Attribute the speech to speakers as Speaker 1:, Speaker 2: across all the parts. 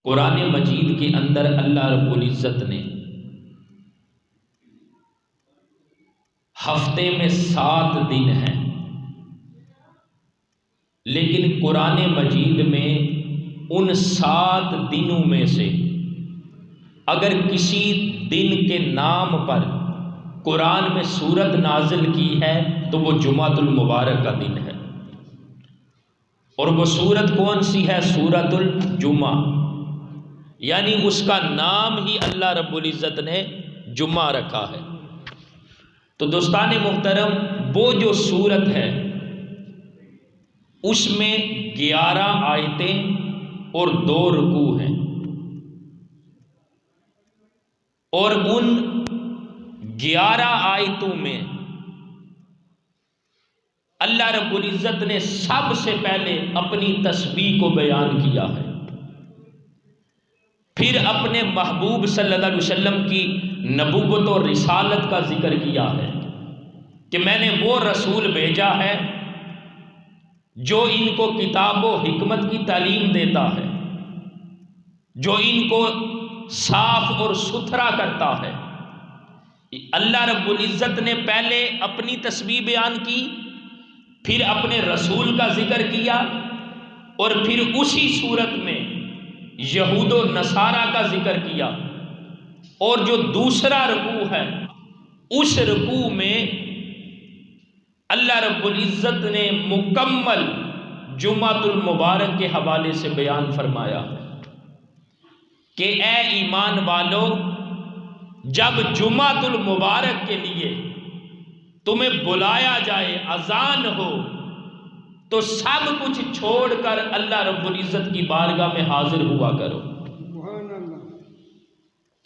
Speaker 1: قرآن مجید کے اندر اللہ رب العزت نے ہفتے میں 7 دن ہیں، لیکن قرآن مجید میں ان 7 دنوں میں سے اگر کسی دن کے نام پر قرآن میں سورت نازل کی ہے تو وہ جمعۃ المبارک کا دن ہے، اور وہ سورت کون سی ہے؟ سورۃ الجمعہ، یعنی اس کا نام ہی اللہ رب العزت نے جمعہ رکھا ہے۔ تو دوستان محترم، وہ جو سورت ہے اس میں 11 آیتیں اور 2 رکوع ہیں، اور ان 11 آیتوں میں اللہ رب العزت نے سب سے پہلے اپنی تسبیح کو بیان کیا ہے، پھر اپنے محبوب صلی اللہ علیہ وسلم کی نبوت اور رسالت کا ذکر کیا ہے کہ میں نے وہ رسول بھیجا ہے جو ان کو کتاب و حکمت کی تعلیم دیتا ہے، جو ان کو صاف اور ستھرا کرتا ہے۔ اللہ رب العزت نے پہلے اپنی تسبیح بیان کی، پھر اپنے رسول کا ذکر کیا، اور پھر اسی صورت میں یہود و نصارہ کا ذکر کیا، اور جو دوسرا رکوع ہے اس رکوع میں اللہ رب العزت نے مکمل جمعۃ المبارک کے حوالے سے بیان فرمایا کہ اے ایمان والو، جب جمعۃ المبارک کے لیے تمہیں بلایا جائے، اذان ہو، تو سب کچھ چھوڑ کر اللہ رب العزت کی بارگاہ میں حاضر ہوا کرو۔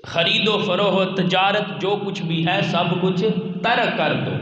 Speaker 1: خرید و فروخت، تجارت، جو کچھ بھی ہے سب کچھ ترک کر دو،